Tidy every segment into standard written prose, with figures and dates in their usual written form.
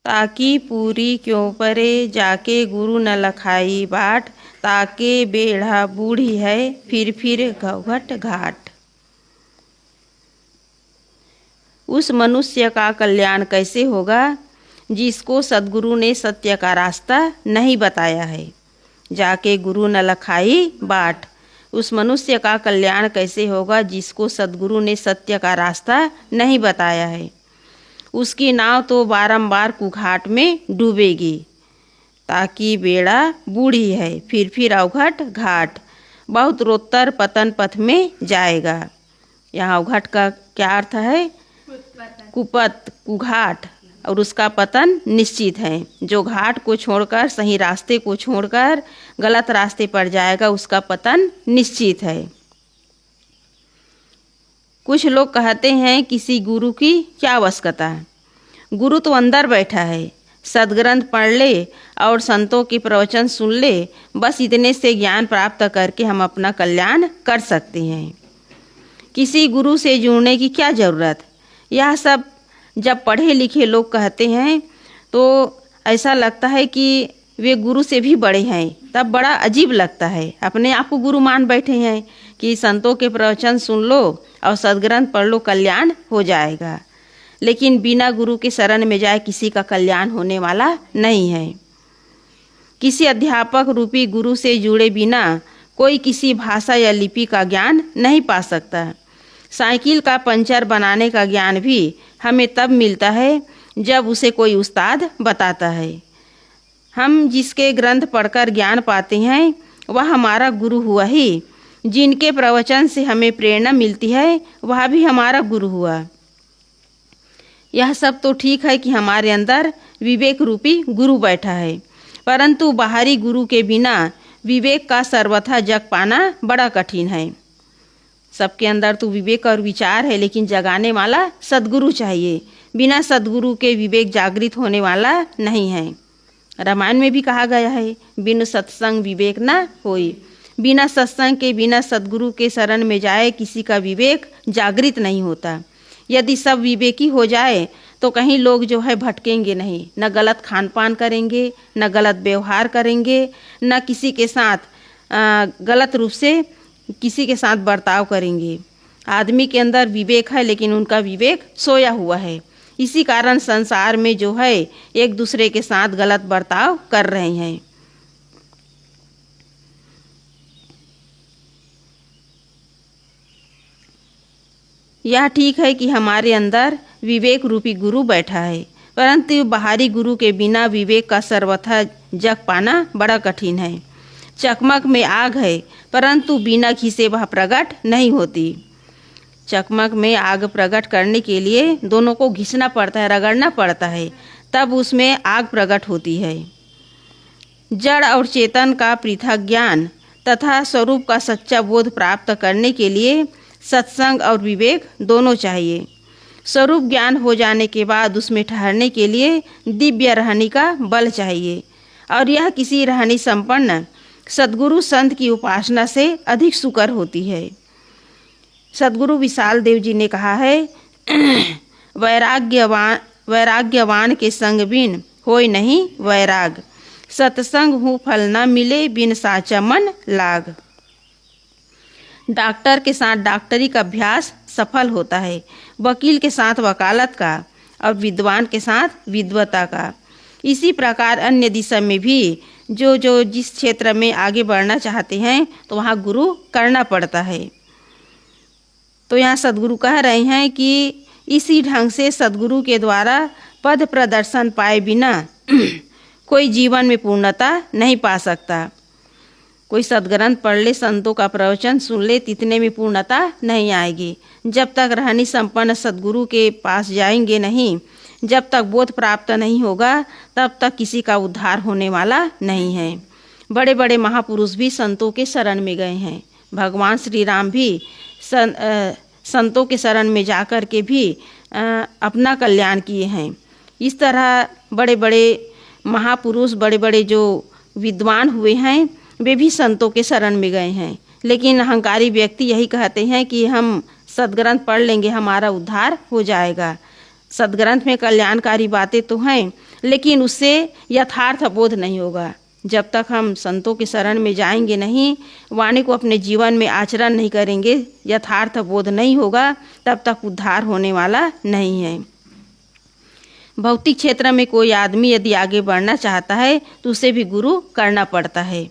ताकि पूरी क्यों परे जाके गुरु न लखाई बाट, ताके बेढ़ा बूढ़ी है फिर घौघट घाट। उस मनुष्य का कल्याण कैसे होगा जिसको सद्गुरु ने सत्य का रास्ता नहीं बताया है। जाके गुरु न लखाई बाट, उस मनुष्य का कल्याण कैसे होगा जिसको सद्गुरु ने सत्य का रास्ता नहीं बताया है। उसकी नाव तो बारंबार कुघाट में डूबेगी, ताकि बेड़ा बूढ़ी है फिर अवघट घाट, बहुत रोत्तर पतन पथ में जाएगा। यहाँ अवघट का क्या अर्थ है? कुपथ, कुघाट, और उसका पतन निश्चित है। जो घाट को छोड़कर, सही रास्ते को छोड़कर गलत रास्ते पर जाएगा उसका पतन निश्चित है। कुछ लोग कहते हैं किसी गुरु की क्या आवश्यकता है, गुरु तो अंदर बैठा है, सदग्रंथ पढ़ ले और संतों के प्रवचन सुन ले, बस इतने से ज्ञान प्राप्त करके हम अपना कल्याण कर सकते हैं। किसी गुरु से जुड़ने की क्या ज़रूरत। यह सब जब पढ़े लिखे लोग कहते हैं तो ऐसा लगता है कि वे गुरु से भी बड़े हैं, तब बड़ा अजीब लगता है। अपने आप को गुरु मान बैठे हैं कि संतों के प्रवचन सुन लो और सदग्रंथ पढ़ लो, कल्याण हो जाएगा। लेकिन बिना गुरु के शरण में जाए किसी का कल्याण होने वाला नहीं है। किसी अध्यापक रूपी गुरु से जुड़े बिना कोई किसी भाषा या लिपि का ज्ञान नहीं पा सकता। साइकिल का पंचर बनाने का ज्ञान भी हमें तब मिलता है जब उसे कोई उस्ताद बताता है। हम जिसके ग्रंथ पढ़कर ज्ञान पाते हैं वह हमारा गुरु हुआ ही। जिनके प्रवचन से हमें प्रेरणा मिलती है वह भी हमारा गुरु हुआ। यह सब तो ठीक है कि हमारे अंदर विवेक रूपी गुरु बैठा है, परंतु बाहरी गुरु के बिना विवेक का सर्वथा जग पाना बड़ा कठिन है। सबके अंदर तो विवेक और विचार है, लेकिन जगाने वाला सद्गुरु चाहिए। बिना सद्गुरु के विवेक जागृत होने वाला नहीं है। रामायण में भी कहा गया है, बिनु सत्संग विवेक न होई। बिना सत्संग के, बिना सद्गुरु के शरण में जाए किसी का विवेक जागृत नहीं होता। यदि सब विवेकी हो जाए तो कहीं लोग जो है भटकेंगे नहीं, न गलत खान पान करेंगे, न गलत व्यवहार करेंगे, न किसी के साथ गलत रूप से किसी के साथ बर्ताव करेंगे। आदमी के अंदर विवेक है लेकिन उनका विवेक सोया हुआ है। इसी कारण संसार में जो है एक दूसरे के साथ गलत बर्ताव कर रहे हैं। यह ठीक है कि हमारे अंदर विवेक रूपी गुरु बैठा है, परंतु बाहरी गुरु के बिना विवेक का सर्वथा जग पाना बड़ा कठिन है। चकमक में आग है, परंतु बिना घिसे वह प्रकट नहीं होती। चकमक में आग प्रकट करने के लिए दोनों को घिसना पड़ता है, रगड़ना पड़ता है, तब उसमें आग प्रकट होती है। जड़ और चेतन का पृथक ज्ञान तथा स्वरूप का सच्चा बोध प्राप्त करने के लिए सत्संग और विवेक दोनों चाहिए। स्वरूप ज्ञान हो जाने के बाद उसमें ठहरने के लिए दिव्य रहनी का बल चाहिए, और यह किसी रहनी संपन्न सद्गुरु संत की उपासना से अधिक सुकर होती है। सद्गुरु विशाल देव जी ने कहा है, वैराग्यवान के संग बिन होय नहीं वैराग, सत्संग हूँ फल न मिले बिन साचा मन लाग। डॉक्टर के साथ डॉक्टरी का अभ्यास सफल होता है, वकील के साथ वकालत का, और विद्वान के साथ विद्वता का। इसी प्रकार अन्य दिशा में भी जो जिस क्षेत्र में आगे बढ़ना चाहते हैं तो वहाँ गुरु करना पड़ता है। तो यहाँ सद्गुरु कह रहे हैं कि इसी ढंग से सद्गुरु के द्वारा पद प्रदर्शन पाए बिना कोई जीवन में पूर्णता नहीं पा सकता। कोई सदग्रंथ पढ़ ले, संतों का प्रवचन सुन ले, तितने में पूर्णता नहीं आएगी। जब तक रहनी संपन्न सद्गुरु के पास जाएंगे नहीं, जब तक बोध प्राप्त नहीं होगा, तब तक किसी का उद्धार होने वाला नहीं है। बड़े बड़े महापुरुष भी संतों के शरण में गए हैं। भगवान श्री राम भी संतों के शरण में जाकर के भी अपना कल्याण किए हैं। इस तरह बड़े बड़े महापुरुष, बड़े बड़े जो विद्वान हुए हैं, वे भी संतों के शरण में गए हैं। लेकिन अहंकारी व्यक्ति यही कहते हैं कि हम सदग्रंथ पढ़ लेंगे, हमारा उद्धार हो जाएगा। सदग्रंथ में कल्याणकारी बातें तो हैं, लेकिन उससे यथार्थ बोध नहीं होगा। जब तक हम संतों के शरण में जाएंगे नहीं, वाणी को अपने जीवन में आचरण नहीं करेंगे, यथार्थ बोध नहीं होगा, तब तक उद्धार होने वाला नहीं है। भौतिक क्षेत्र में कोई आदमी यदि आगे बढ़ना चाहता है तो उसे भी गुरु करना पड़ता है,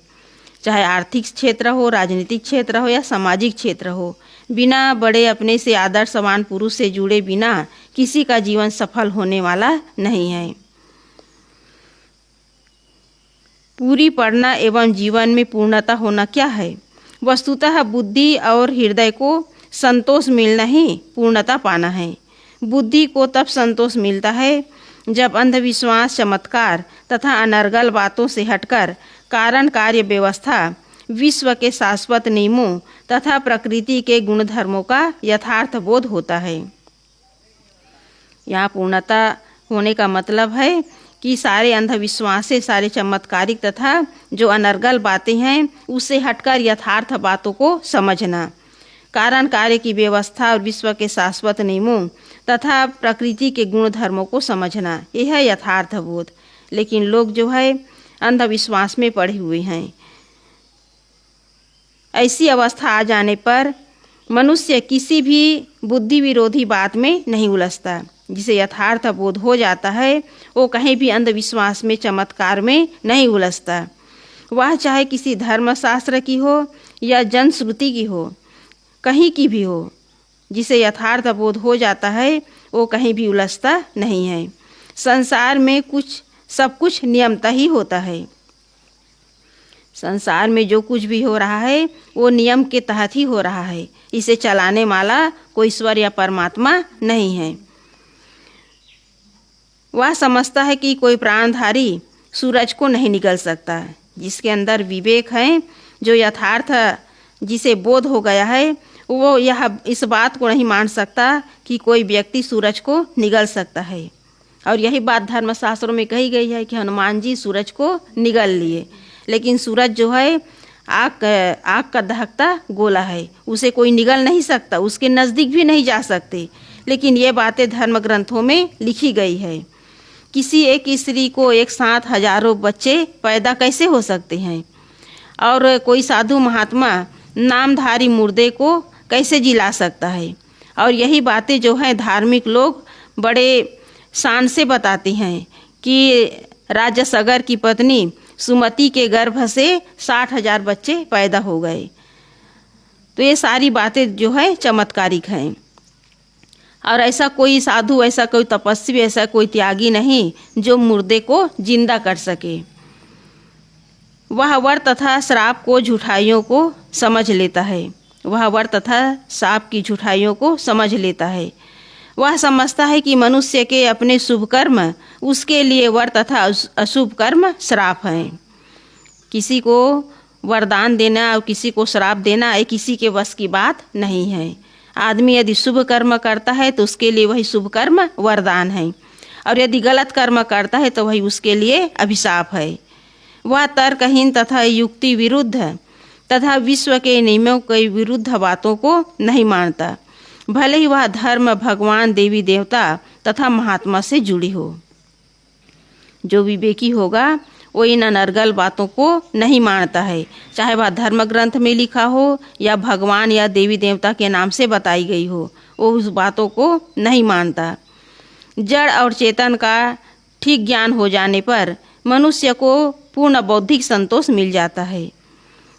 चाहे आर्थिक क्षेत्र हो, राजनीतिक क्षेत्र हो या सामाजिक क्षेत्र हो। बिना बड़े अपने से आदर्शवान पुरुष से जुड़े बिना किसी का जीवन सफल होने वाला नहीं है। पूरी पढ़ना एवं जीवन में पूर्णता होना क्या है? वस्तुतः बुद्धि और हृदय को संतोष मिलना ही पूर्णता पाना है। बुद्धि को तब संतोष मिलता है जब अंधविश्वास, चमत्कार तथा अनर्गल बातों से हटकर कारण कार्य व्यवस्था, विश्व के शाश्वत नियमों तथा प्रकृति के गुणधर्मों का यथार्थ बोध होता है। यहाँ पूर्णता होने का मतलब है कि सारे अंधविश्वास से, सारे चमत्कारिक तथा जो अनर्गल बातें हैं उससे हटकर यथार्थ बातों को समझना, कारण कार्य की व्यवस्था और विश्व के शाश्वत नियमों तथा प्रकृति के गुण धर्मों को समझना, यह है यथार्थ बोध। लेकिन लोग जो है अंधविश्वास में पड़े हुए हैं। ऐसी अवस्था आ जाने पर मनुष्य किसी भी बुद्धि विरोधी बात में नहीं उलझता। जिसे यथार्थ बोध हो जाता है वो कहीं भी अंधविश्वास में, चमत्कार में नहीं उलझता। वह चाहे किसी धर्मशास्त्र की हो या जनश्रुति की हो, कहीं की भी हो, जिसे यथार्थ बोध हो जाता है वो कहीं भी उलझता नहीं है। संसार में सब कुछ नियमतः ही होता है। संसार में जो कुछ भी हो रहा है वो नियम के तहत ही हो रहा है। इसे चलाने वाला कोई ईश्वर या परमात्मा नहीं है। वह समझता है कि कोई प्राणधारी सूरज को नहीं निगल सकता। जिसके अंदर विवेक है, जो यथार्थ जिसे बोध हो गया है, वो इस बात को नहीं मान सकता कि कोई व्यक्ति सूरज को निगल सकता है। और यही बात धर्मशास्त्रों में कही गई है कि हनुमान जी सूरज को निगल लिए। लेकिन सूरज जो है आग का दहकता गोला है, उसे कोई निगल नहीं सकता, उसके नज़दीक भी नहीं जा सकते। लेकिन ये बातें धर्म ग्रंथों में लिखी गई है। किसी एक स्त्री को एक साथ हजारों बच्चे पैदा कैसे हो सकते हैं? और कोई साधु महात्मा नामधारी मुर्दे को कैसे जिला सकता है? और यही बातें जो है धार्मिक लोग बड़े शान से बताते हैं कि राजा सगर की पत्नी सुमति के गर्भ से 60,000 बच्चे पैदा हो गए। तो ये सारी बातें जो है चमत्कारिक हैं। और ऐसा कोई साधु, ऐसा कोई तपस्वी, ऐसा कोई त्यागी नहीं जो मुर्दे को जिंदा कर सके। वह वर तथा श्राप को झूठाइयों को समझ लेता है। वह वर तथा श्राप की झूठाइयों को समझ लेता है। वह समझता है कि मनुष्य के अपने शुभ कर्म उसके लिए वर तथा अशुभ कर्म श्राप हैं। किसी को वरदान देना और किसी को श्राप देना ये किसी के वश की बात नहीं है। आदमी यदि शुभ कर्म करता है तो उसके लिए वही शुभ कर्म वरदान है, और यदि गलत कर्म करता है तो वही उसके लिए अभिशाप है। वह तर्कहीन तथा युक्ति विरुद्ध तथा विश्व के नियमों के विरुद्ध बातों को नहीं मानता, भले ही वह धर्म, भगवान, देवी देवता तथा महात्मा से जुड़ी हो। जो विवेकी होगा वो इन अनर्गल बातों को नहीं मानता है, चाहे वह धर्म ग्रंथ में लिखा हो या भगवान या देवी देवता के नाम से बताई गई हो, वो उस बातों को नहीं मानता। जड़ और चेतन का ठीक ज्ञान हो जाने पर मनुष्य को पूर्ण बौद्धिक संतोष मिल जाता है।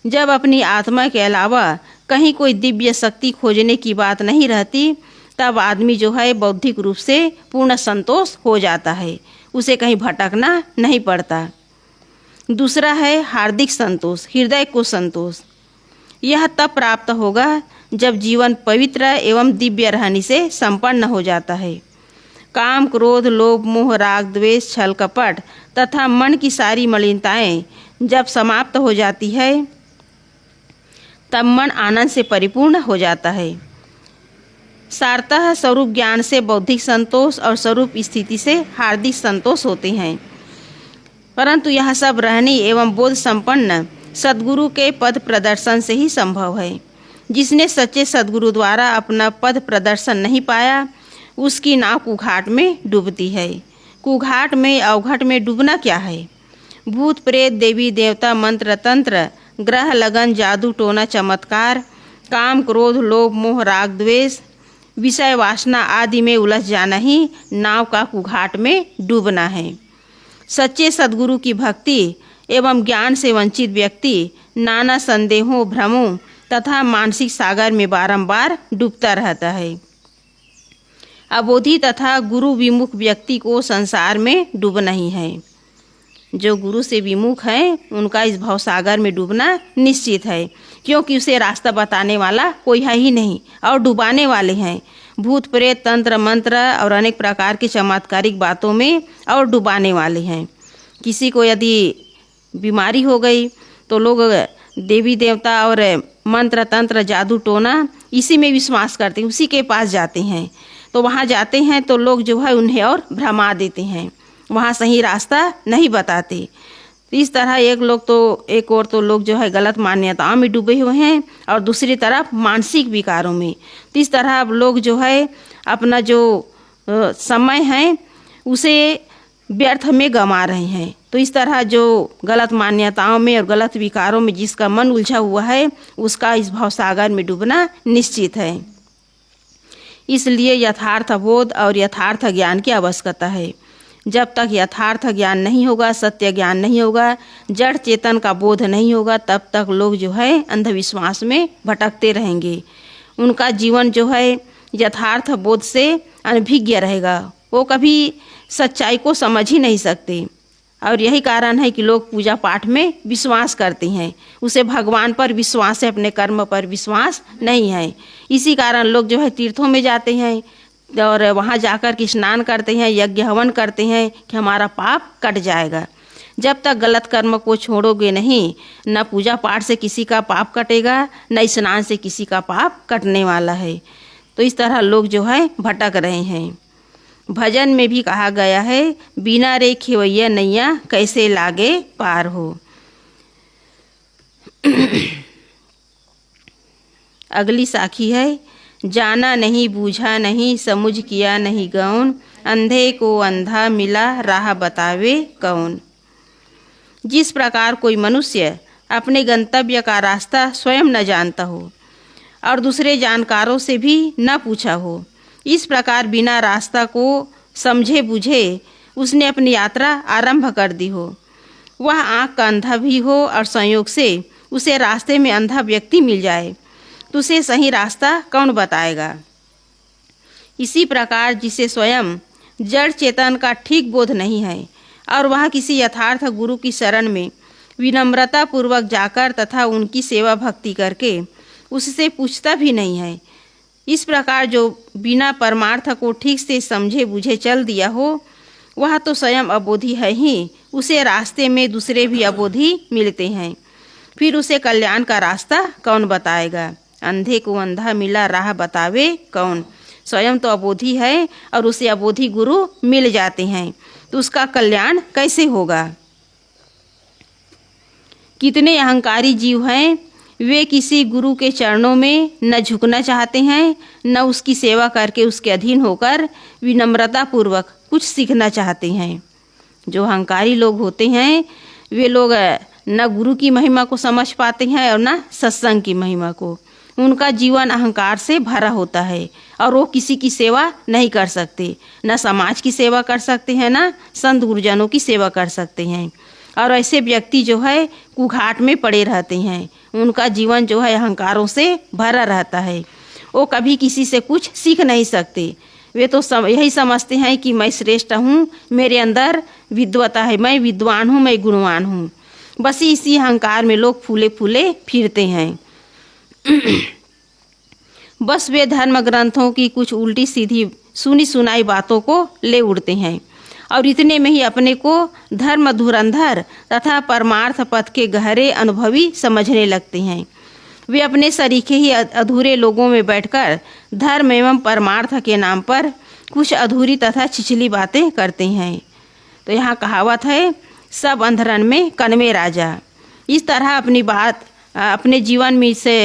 जब अपनी आत्मा के अलावा कहीं कोई दिव्य शक्ति खोजने की बात नहीं रहती, तब आदमी जो है बौद्धिक रूप से पूर्ण संतोष हो जाता है, उसे कहीं भटकना नहीं पड़ता। दूसरा है हार्दिक संतोष, हृदय को संतोष। यह तब प्राप्त होगा जब जीवन पवित्र एवं दिव्य रहने से संपन्न हो जाता है। काम, क्रोध, लोभ, मोह, राग, द्वेष, छल, कपट तथा मन की सारी मलिनताएं जब समाप्त हो जाती है तब मन आनंद से परिपूर्ण हो जाता है। सारतः स्वरूप ज्ञान से बौद्धिक संतोष और स्वरूप स्थिति से हार्दिक संतोष होते हैं। परंतु यह सब रहनी एवं बोध संपन्न सद्गुरु के पद प्रदर्शन से ही संभव है। जिसने सच्चे सद्गुरु द्वारा अपना पद प्रदर्शन नहीं पाया, उसकी नाव कुघाट में डूबती है। कुघाट में अवघट में डूबना क्या है। भूत प्रेत देवी देवता मंत्र तंत्र ग्रह लगन जादू टोना चमत्कार काम क्रोध लोभ मोह राग द्वेष विषय वासना आदि में उलझ जाना ही नाव का कुघाट में डूबना है। सच्चे सद्गुरु की भक्ति एवं ज्ञान से वंचित व्यक्ति नाना संदेहों भ्रमों तथा मानसिक सागर में बारंबार डूबता रहता है। अबोधी तथा गुरु विमुख व्यक्ति को संसार में डूबना ही है। जो गुरु से विमुख है उनका इस भवसागर में डूबना निश्चित है, क्योंकि उसे रास्ता बताने वाला कोई है ही नहीं और डुबाने वाले हैं भूत प्रेत तंत्र मंत्र और अनेक प्रकार की चमत्कारिक बातों में और डुबाने वाले हैं। किसी को यदि बीमारी हो गई तो लोग देवी देवता और मंत्र तंत्र जादू टोना इसी में विश्वास करते हैं, उसी के पास जाते हैं। तो वहाँ जाते हैं तो लोग जो है उन्हें और भ्रमा देते हैं, वहाँ सही रास्ता नहीं बताते। इस तरह एक और तो लोग जो है गलत मान्यताओं में डूबे हुए हैं और दूसरी तरफ मानसिक विकारों में। तो इस तरह अब लोग जो है अपना जो समय है उसे व्यर्थ में गंवा रहे हैं। तो इस तरह जो गलत मान्यताओं में और गलत विकारों में जिसका मन उलझा हुआ है उसका इस भवसागर में डूबना निश्चित है। इसलिए यथार्थ बोध और यथार्थ ज्ञान की आवश्यकता है। जब तक यथार्थ ज्ञान नहीं होगा, सत्य ज्ञान नहीं होगा, जड़ चेतन का बोध नहीं होगा, तब तक लोग जो है अंधविश्वास में भटकते रहेंगे। उनका जीवन जो है यथार्थ बोध से अनभिज्ञ रहेगा, वो कभी सच्चाई को समझ ही नहीं सकते। और यही कारण है कि लोग पूजा पाठ में विश्वास करते हैं, उसे भगवान पर विश्वास है, अपने कर्म पर विश्वास नहीं है। इसी कारण लोग जो है तीर्थों में जाते हैं और वहाँ जाकर के स्नान करते हैं, यज्ञ हवन करते हैं कि हमारा पाप कट जाएगा। जब तक गलत कर्म को छोड़ोगे नहीं, न पूजा पाठ से किसी का पाप कटेगा, न स्नान से किसी का पाप कटने वाला है। तो इस तरह लोग जो है भटक रहे हैं। भजन में भी कहा गया है, बिना रे खेवैया नैया कैसे लागे पार हो। अगली साखी है, जाना नहीं बूझा नहीं समझ किया नहीं गौन, अंधे को अंधा मिला राह बतावे कौन। जिस प्रकार कोई मनुष्य अपने गंतव्य का रास्ता स्वयं न जानता हो और दूसरे जानकारों से भी न पूछा हो, इस प्रकार बिना रास्ता को समझे बुझे उसने अपनी यात्रा आरंभ कर दी हो, वह आँख का अंधा भी हो और संयोग से उसे रास्ते में अंधा व्यक्ति मिल जाए तो उसे सही रास्ता कौन बताएगा। इसी प्रकार जिसे स्वयं जड़ चेतन का ठीक बोध नहीं है और वह किसी यथार्थ गुरु की शरण में विनम्रता पूर्वक जाकर तथा उनकी सेवा भक्ति करके उससे पूछता भी नहीं है, इस प्रकार जो बिना परमार्थ को ठीक से समझे बुझे चल दिया हो, वह तो स्वयं अबोधी है ही, उसे रास्ते में दूसरे भी अबोधी मिलते हैं। फिर उसे कल्याण का रास्ता कौन बताएगा। अंधे को अंधा मिला राह बतावे कौन। स्वयं तो अबोधी है और उसे अबोधी गुरु मिल जाते हैं, तो उसका कल्याण कैसे होगा। कितने अहंकारी जीव हैं, वे किसी गुरु के चरणों में न झुकना चाहते हैं, न उसकी सेवा करके उसके अधीन होकर विनम्रता पूर्वक कुछ सीखना चाहते हैं। जो अहंकारी लोग होते हैं वे लोग न गुरु की महिमा को समझ पाते हैं और न सत्संग की महिमा को। उनका जीवन अहंकार से भरा होता है और वो किसी की सेवा नहीं कर सकते, न समाज की सेवा कर सकते हैं, न संत गुरुजनों की सेवा कर सकते हैं। और ऐसे व्यक्ति जो है कुघाट में पड़े रहते हैं, उनका जीवन जो है अहंकारों से भरा रहता है। वो कभी किसी से कुछ सीख नहीं सकते। वे तो यही समझते हैं कि मैं श्रेष्ठ हूँ, मेरे अंदर विद्वता है, मैं विद्वान हूँ, मैं गुणवान हूँ। बस इसी अहंकार में लोग फूले फूले फिरते हैं। बस वे धर्म ग्रंथों की कुछ उल्टी सीधी सुनी सुनाई बातों को ले उड़ते हैं और इतने में ही अपने को धर्म धुरंधर तथा परमार्थ पथ के गहरे अनुभवी समझने लगते हैं। वे अपने सरीखे ही अधूरे लोगों में बैठकर धर्म एवं परमार्थ के नाम पर कुछ अधूरी तथा छिछली बातें करते हैं। तो यहाँ कहावत है, सब अंधरन में कनवे राजा। इस तरह अपनी बात अपने जीवन में से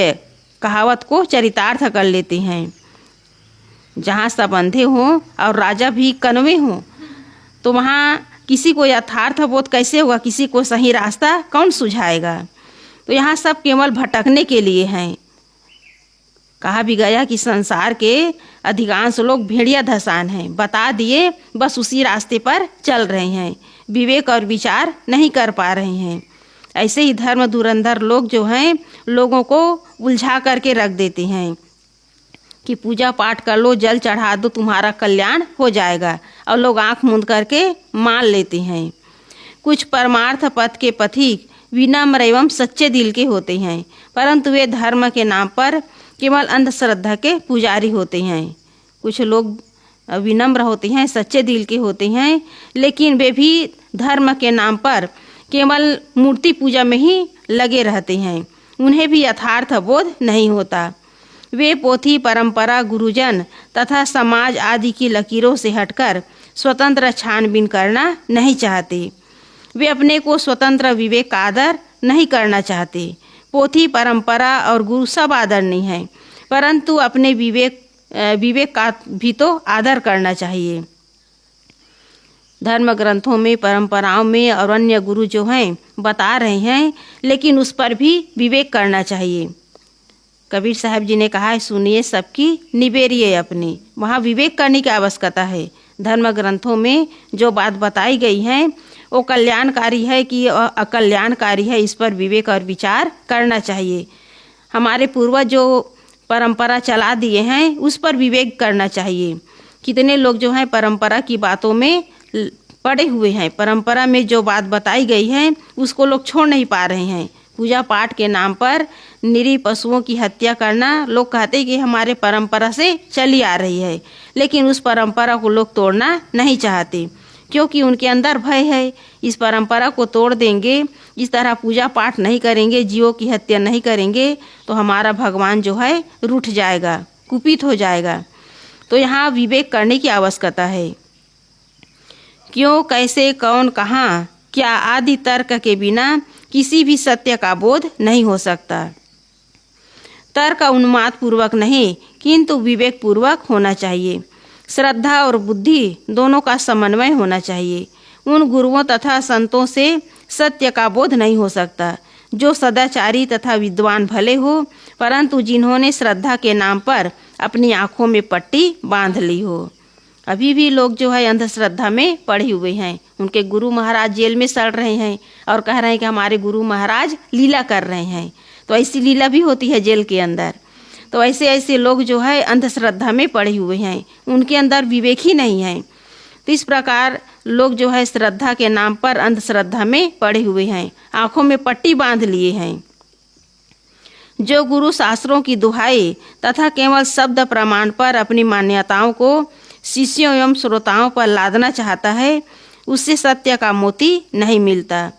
कहावत को चरितार्थ कर लेते हैं। जहाँ सब अंधे हों और राजा भी कनवे हों, तो वहाँ किसी को यथार्थ बोध कैसे होगा, किसी को सही रास्ता कौन सुझाएगा। तो यहाँ सब केवल भटकने के लिए हैं। कहा भी गया कि संसार के अधिकांश लोग भेड़िया धसान हैं, बता दिए बस उसी रास्ते पर चल रहे हैं, विवेक और विचार नहीं कर पा रहे हैं। ऐसे ही धर्म धुरंधर लोग जो हैं लोगों को उलझा करके रख देते हैं कि पूजा पाठ कर लो, जल चढ़ा दो, तुम्हारा कल्याण हो जाएगा, और लोग आंख मूंद करके मान लेते हैं। कुछ परमार्थ पथ के पथिक विनम्र एवं सच्चे दिल के होते हैं, परंतु वे धर्म के नाम पर केवल अंधश्रद्धा के पुजारी होते हैं। कुछ लोग विनम्र होते हैं, सच्चे दिल के होते हैं, लेकिन वे भी धर्म के नाम पर केवल मूर्ति पूजा में ही लगे रहते हैं। उन्हें भी यथार्थ बोध नहीं होता। वे पोथी परंपरा, गुरुजन तथा समाज आदि की लकीरों से हटकर स्वतंत्र छानबीन करना नहीं चाहते। वे अपने को स्वतंत्र विवेक का आदर नहीं करना चाहते। पोथी परंपरा और गुरु सब आदरणीय हैं, परंतु अपने विवेक का भी तो आदर करना चाहिए। धर्म ग्रंथों में, परंपराओं में और अन्य गुरु जो हैं बता रहे हैं, लेकिन उस पर भी विवेक करना चाहिए। कबीर साहब जी ने कहा है, सुनिए सबकी निबेरिए अपनी। वहाँ विवेक करने की आवश्यकता है। धर्म ग्रंथों में जो बात बताई गई है वो कल्याणकारी है कि अकल्याणकारी है, इस पर विवेक और विचार करना चाहिए। हमारे पूर्वज जो परंपरा चला दिए हैं उस पर विवेक करना चाहिए। कितने लोग जो हैं परंपरा की बातों में पड़े हुए हैं, परंपरा में जो बात बताई गई है उसको लोग छोड़ नहीं पा रहे हैं। पूजा पाठ के नाम पर निरीह पशुओं की हत्या करना, लोग कहते हैं कि हमारे परंपरा से चली आ रही है, लेकिन उस परंपरा को लोग तोड़ना नहीं चाहते, क्योंकि उनके अंदर भय है। इस परंपरा को तोड़ देंगे, इस तरह पूजा पाठ नहीं करेंगे, जीवों की हत्या नहीं करेंगे, तो हमारा भगवान जो है रूठ जाएगा, कुपित हो जाएगा। तो यहाँ विवेक करने की आवश्यकता है। क्यों, कैसे, कौन, कहाँ, क्या आदि तर्क के बिना किसी भी सत्य का बोध नहीं हो सकता। तर्क उन्माद पूर्वक नहीं, किंतु विवेक पूर्वक होना चाहिए। श्रद्धा और बुद्धि दोनों का समन्वय होना चाहिए। उन गुरुओं तथा संतों से सत्य का बोध नहीं हो सकता जो सदाचारी तथा विद्वान भले हो, परंतु जिन्होंने श्रद्धा के नाम पर अपनी आँखों में पट्टी बांध ली हो। अभी भी लोग जो है अंधश्रद्धा में पड़े हुए हैं। उनके गुरु महाराज जेल में सड़ रहे हैं और कह रहे हैं कि हमारे गुरु महाराज लीला कर रहे हैं। तो ऐसी लीला भी होती है जेल के अंदर। तो ऐसे ऐसे लोग जो है अंधश्रद्धा में पड़े हुए हैं, उनके अंदर विवेक ही नहीं है। तो इस प्रकार लोग जो है श्रद्धा के नाम पर अंधश्रद्धा में पड़े हुए हैं, आँखों में पट्टी बांध लिए हैं। जो गुरु शास्त्रों की दुहाई तथा केवल शब्द प्रमाण पर अपनी मान्यताओं को शिष्यों एवं श्रोताओं पर लादना चाहता है, उससे सत्य का मोती नहीं मिलता।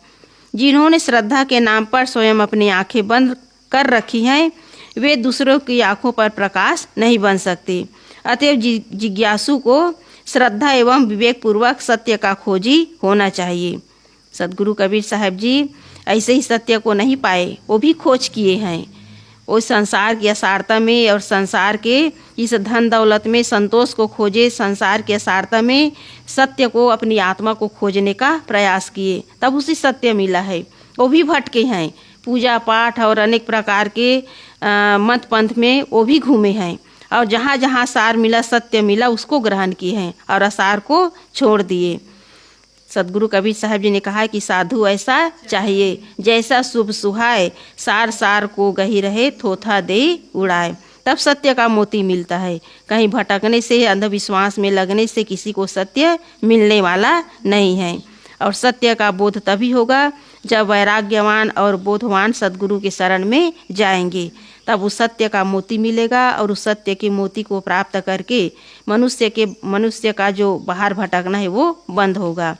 जिन्होंने श्रद्धा के नाम पर स्वयं अपनी आंखें बंद कर रखी हैं, वे दूसरों की आंखों पर प्रकाश नहीं बन सकते। अतएव जिज्ञासु को श्रद्धा एवं विवेक पूर्वक सत्य का खोजी होना चाहिए। सदगुरु कबीर साहब जी ऐसे ही सत्य को नहीं पाए, वो भी खोज किए हैं। वो संसार की असारता में और संसार के इस धन दौलत में संतोष को खोजे, संसार की असारता में सत्य को, अपनी आत्मा को खोजने का प्रयास किए, तब उसे सत्य मिला है। वो भी भटके हैं, पूजा पाठ और अनेक प्रकार के मत पंथ में वो भी घूमे हैं, और जहाँ जहाँ सार मिला, सत्य मिला, उसको ग्रहण किए हैं और असार को छोड़ दिए। सदगुरु कबीर साहब जी ने कहा कि साधु ऐसा चाहिए, जैसा शुभ सुहाए, सार सार को गही रहे, थोथा दे उड़ाए। तब सत्य का मोती मिलता है। कहीं भटकने से, अंधविश्वास में लगने से किसी को सत्य मिलने वाला नहीं है। और सत्य का बोध तभी होगा जब वैराग्यवान और बोधवान सदगुरु के शरण में जाएंगे, तब उस सत्य का मोती मिलेगा। और उस सत्य के मोती को प्राप्त करके मनुष्य का जो बाहर भटकना है वो बंद होगा।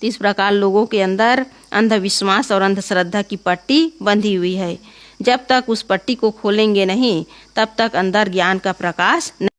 तो इस प्रकार लोगों के अंदर अंधविश्वास और अंधश्रद्धा की पट्टी बंधी हुई है। जब तक उस पट्टी को खोलेंगे नहीं, तब तक अंदर ज्ञान का प्रकाश